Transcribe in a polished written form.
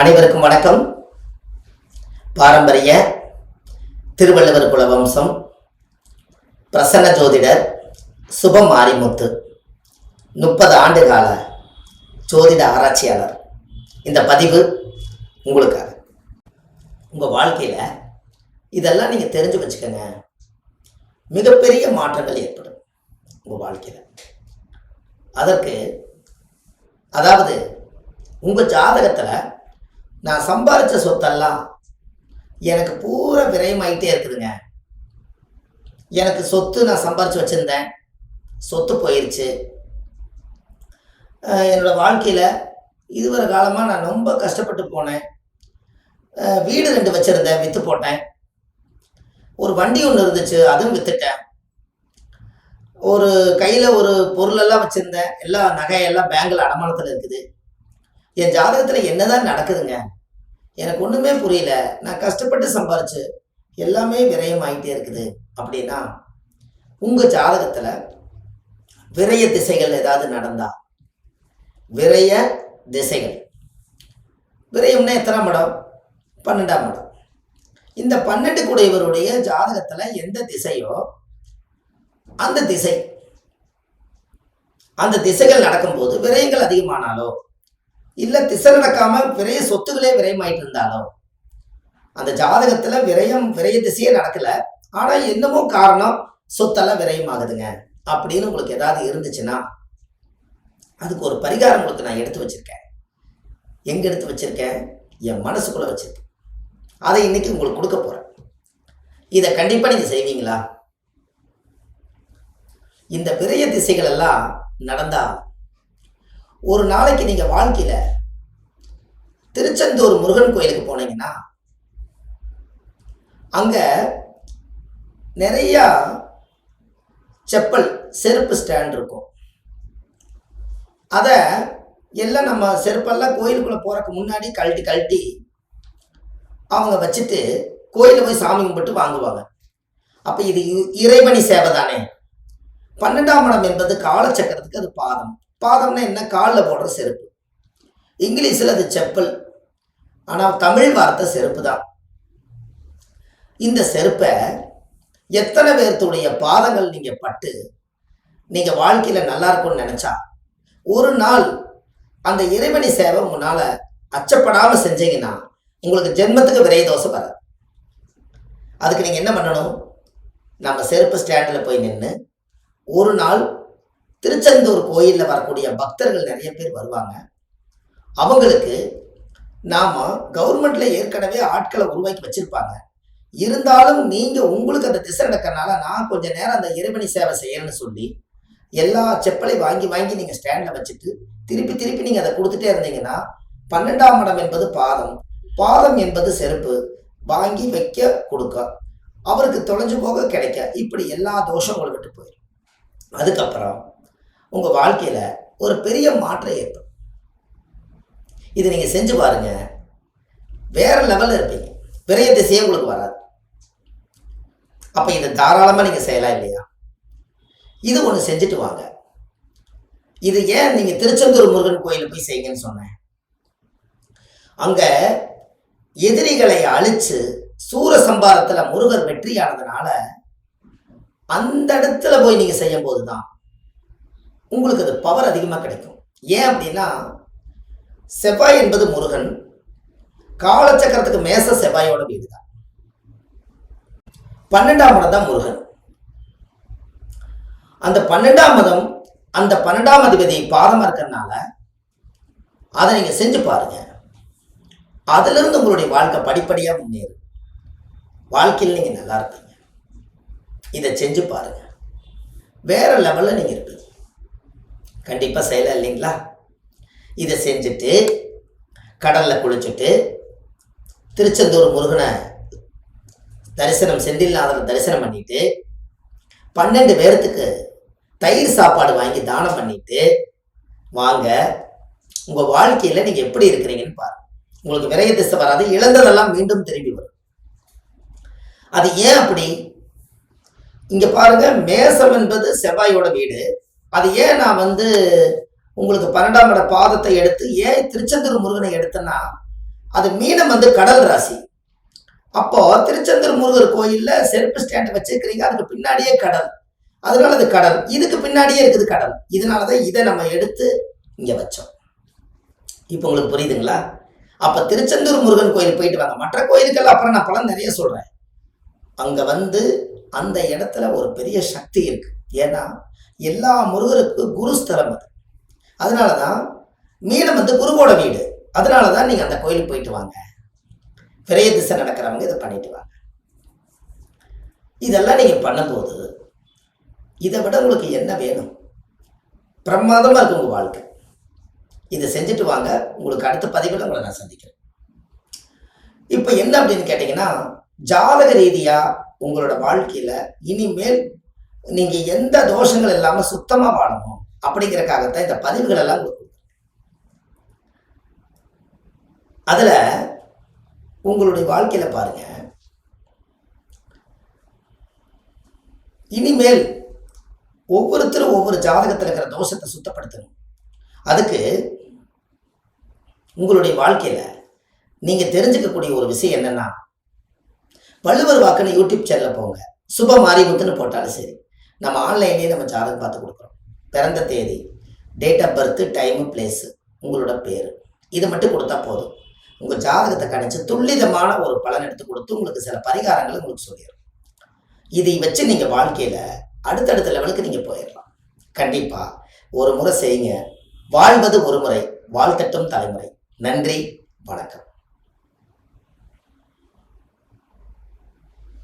அனைவருக்கும் வணக்கம். பாரம்பரிய திருவள்ளுவர் குலவம்சம் பிரசன்ன ஜோதிடர் சுபம் மாரிமுத்து, 30 ஆண்டு கால ஜோதிட ஆராய்ச்சியாளர். இந்த பதிவு உங்களுக்காக. உங்கள் வாழ்க்கையில் இதெல்லாம் நீங்கள் தெரிஞ்சு வச்சுக்கோங்க, மிகப்பெரிய மாற்றங்கள் ஏற்படும் உங்கள் வாழ்க்கையில். அதற்கு அதாவது உங்கள் ஜாதகத்தில் நான் சம்பாதிச்ச சொத்தெல்லாம் எனக்கு பூரா விரயமாயிட்டே இருக்குதுங்க. எனக்கு சொத்து நான் சம்பாரித்து வச்சுருந்தேன், சொத்து போயிடுச்சு. என்னோடய வாழ்க்கையில் இதுவரை காலமாக நான் ரொம்ப கஷ்டப்பட்டு போனேன். வீடு 2 வச்சுருந்தேன், விற்று போட்டேன். ஒரு வண்டி ஒன்று இருந்துச்சு, அதுவும் விற்றுட்டேன். ஒரு கையில் ஒரு பொருளெல்லாம் வச்சுருந்தேன், எல்லா நகையெல்லாம் பேங்கில் அடமானத்தில் இருக்குது. என் ஜாதகத்தில் என்னதான் நடக்குதுங்க, எனக்கு ஒன்றுமே புரியல. நான் கஷ்டப்பட்டு சம்பாரிச்சு எல்லாமே விரயமாயிட்டே இருக்குது. அப்படின்னா உங்கள் ஜாதகத்தில் விரய திசைகள் ஏதாவது நடந்தா, விரய திசைகள், விரயம்னா எத்தனாம் இடம்? 12ஆம் இடம். இந்த 12 கூடையவருடைய ஜாதகத்தில் எந்த திசையோ அந்த திசைகள் நடக்கும்போது விரயங்கள் அதிகமானாலோ, இல்லை திசை நடக்காமல் விரைய சொத்துக்களே விரயமாயிட்டு இருந்தாலோ, அந்த ஜாதகத்தில் விரய திசையே நடக்கலை, ஆனால் என்னமோ காரணம் சொத்தெல்லாம் விரயமாகுதுங்க அப்படின்னு உங்களுக்கு ஏதாவது இருந்துச்சுன்னா, அதுக்கு ஒரு பரிகாரம் உங்களுக்கு நான் எடுத்து வச்சுருக்கேன். எங்கே எடுத்து வச்சுருக்கேன்? என் மனசுக்குள்ளே வச்சுருக்கேன். அதை இன்னைக்கு உங்களுக்கு கொடுக்க போகிறேன். இதை கண்டிப்பாக நீங்கள் செய்வீங்களா? இந்த விரய திசைகள் எல்லாம் நடந்தால் ஒரு நாளைக்கு நீங்கள் வாழ்க்கையில் திருச்செந்தூர் முருகன் கோயிலுக்கு போனீங்கன்னா அங்கே நிறையா செப்பல் செருப்பு ஸ்டாண்ட் இருக்கும். அதை எல்லாம் நம்ம செருப்பெல்லாம் கோயிலுக்குள்ளே போகிறதுக்கு முன்னாடி கழட்டி அவங்க வச்சுட்டு கோயிலில் போய் சாமி கும்பிட்டு வாங்குவாங்க. அப்போ இது இறைவனி சேவை தானே. 12ஆம் இடம் என்பது காலச்சக்கரத்துக்கு அது பாதம். பாதம்னா என்ன? காலில் போடுற செருப்பு. இங்கிலீஷில் அது செப்பல், ஆனால் தமிழ் வார்த்தை செருப்பு தான். இந்த செருப்பை எத்தனை பேர்த்துடைய பாதங்கள் நீங்கள் பட்டு நீங்கள் வாழ்க்கையில் நல்லா இருக்கும்னு நினச்சா, ஒரு நாள் அந்த இறைவனி சேவை உங்களால் அச்சப்படாமல் செஞ்சீங்கன்னா உங்களுக்கு ஜென்மத்துக்கு விரைய தோசை வராது. அதுக்கு நீங்கள் என்ன பண்ணணும்? நம்ம செருப்பு ஸ்டாண்டில் போய் நின்று ஒரு நாள் திருச்செந்தூர் கோயிலில் வரக்கூடிய பக்தர்கள் நிறைய பேர் வருவாங்க. அவங்களுக்கு நாம் கவர்மெண்ட்டில் ஏற்கனவே ஆட்களை உருவாக்கி வச்சுருப்பாங்க. இருந்தாலும் நீங்கள் உங்களுக்கு அந்த திசை நடக்கிறனால நான் கொஞ்சம் நேரம் அந்த இறைவனி சேவை செய்யணும்னு சொல்லி எல்லா செப்பலையும் வாங்கி நீங்கள் ஸ்டாண்டில் வச்சுட்டு திருப்பி நீங்கள் அதை கொடுத்துட்டே இருந்தீங்கன்னா, 12ஆம் இடம் என்பது பாதம் என்பது செருப்பு. வாங்கி வைக்க கொடுக்க, அவருக்கு தொலைஞ்சு போக கிடைக்க, இப்படி எல்லா தோஷம் உங்களை விட்டு போயிடும். அதுக்கப்புறம் உங்கள் வாழ்க்கையில் ஒரு பெரிய மாற்றம் ஏற்படும். இதை நீங்கள் செஞ்சு பாருங்க, வேற லெவலில் இருப்பீங்க. விரைய திசையே உங்களுக்கு வராது. அப்போ இதை தாராளமாக நீங்கள் செய்யலாம் இல்லையா? இது ஒன்று செஞ்சுட்டு வாங்க. இது ஏன் நீங்கள் திருச்செந்தூர் முருகன் கோயிலில் போய் செய்யுங்கன்னு சொன்னேன்? அங்கே எதிரிகளை அழித்து சூரசம்பாரத்தில் முருகர் வெற்றியானதுனால அந்த இடத்துல போய் நீங்கள் செய்யும் போது தான் உங்களுக்கு அது பவர் அதிகமாக கிடைக்கும். ஏன் அப்படின்னா, செவ்வாய் என்பது முருகன், காலச்சக்கரத்துக்கு மேச செவ்வாயோட வீடு தான். 12ஆம் இடம் தான் முருகன். அந்த 12ஆம் இடம், அந்த 12ஆம் அதிபதி பாதமாக இருக்கிறதுனால அதை நீங்கள் செஞ்சு பாருங்க. அதிலிருந்து உங்களுடைய வாழ்க்கை படிப்படியாக முன்னேறும். வாழ்க்கையில் நீங்கள் நல்லா இருப்பீங்க. இதை செஞ்சு பாருங்க, வேற லெவலில் நீங்கள் இருப்பீங்க. கண்டிப்பாக செய்யலாம் இல்லைங்களா? இதை செஞ்சுட்டு கடலில் குளிச்சுட்டு திருச்செந்தூர் முருகனை தரிசனம், செந்தில்நாதனை தரிசனம் பண்ணிட்டு 12 பேர்த்துக்கு தயிர் சாப்பாடு வாங்கி தானம் பண்ணிட்டு வாங்க. உங்கள் வாழ்க்கையில் நீங்கள் எப்படி இருக்கிறீங்கன்னு பாருங்க. உங்களுக்கு விரைய திசை வராது, இழந்ததெல்லாம் மீண்டும் திரும்பி வரும். அது ஏன் அப்படி? இங்கே பாருங்க, மேசம் என்பது செவ்வாயோட வீடு. அது ஏன் நான் உங்களுக்கு 12ஆம் இட பாதத்தை எடுத்து ஏன் திருச்செந்தூர் முருகனை எடுத்தேன்னா, அது மீனம் வந்து கடல் ராசி. அப்போ திருச்செந்தூர் முருகர் கோயில்ல செருப்பு ஸ்டாண்ட் வச்சிருக்கிறீங்க, அதுக்கு பின்னாடியே கடல். அதனால அது கடல். இதுக்கு பின்னாடியே இருக்குது கடல். இதனாலதான் இதை நம்ம எடுத்து இங்க வச்சோம். இப்போ உங்களுக்கு புரியுதுங்களா? அப்ப திருச்செந்தூர் முருகன் கோயில் போயிட்டு வாங்க. மற்ற கோயிலுக்கெல்லாம் அப்புறம் நான் பலன் நிறைய சொல்றேன். அங்க வந்து அந்த இடத்துல ஒரு பெரிய சக்தி இருக்கு. ஏன்னா எல்லா முருகருக்கு குருஸ்தலம் அது. அதனாலதான் மீனம் வந்து குருவோட வீடு. அதனாலதான் நீங்க அந்த கோயிலுக்கு போயிட்டு வாங்க. விரைய திசை நடக்கிறவங்க இதை பண்ணிட்டு வாங்க. இதெல்லாம் நீங்க பண்ணும்போது இதை விட உங்களுக்கு என்ன வேணும்? பிரமாதமா இருக்கு உங்க வாழ்க்கை. இதை செஞ்சுட்டு வாங்க. உங்களுக்கு அடுத்த பதிவில் உங்களை நான் சந்திக்கிறேன். இப்போ என்ன அப்படின்னு கேட்டீங்கன்னா, ஜாதக ரீதியா உங்களோட வாழ்க்கையில இனிமேல் நீங்க எந்த தோஷங்கள் இல்லாம சுத்தமா வாழணும் அப்படிங்கறக்காகத்தான் இந்த பதிவுகள் எல்லாம் உங்களுக்கு. அதுல உங்களுடைய வாழ்க்கையில பாருங்க, இனிமேல் ஒவ்வொருத்தரும் ஒவ்வொரு ஜாதகத்தில் இருக்கிற தோஷத்தை சுத்தப்படுத்தணும். அதுக்கு உங்களுடைய வாழ்க்கையில நீங்க தெரிஞ்சுக்கக்கூடிய ஒரு விஷயம் என்னன்னா, வள்ளுவர் வாக்குன்னு யூடியூப் சேனல்ல போங்க. சுப மாரிமுத்துன்னு போட்டாலும் சரி, நம்ம ஆன்லைன்லேயே நம்ம ஜாதகம் பார்த்து கொடுக்குறோம். பிறந்த தேதி, date of birth, time, place, உங்களோட பேர், இது மட்டும் கொடுத்தா போதும். உங்கள் ஜாதகத்தை கணிச்சு துல்லிதமான ஒரு பலன் எடுத்து கொடுத்து உங்களுக்கு சில பரிகாரங்களை உங்களுக்கு சொல்லிடும். இதை வச்சு நீங்கள் வாழ்க்கையில் அடுத்தடுத்த லெவலுக்கு நீங்கள் போயிடலாம். கண்டிப்பாக ஒரு முறை செய்யுங்க. வாழ்வது ஒரு முறை, வாழ்த்தட்டும் தலைமுறை. நன்றி, வணக்கம்.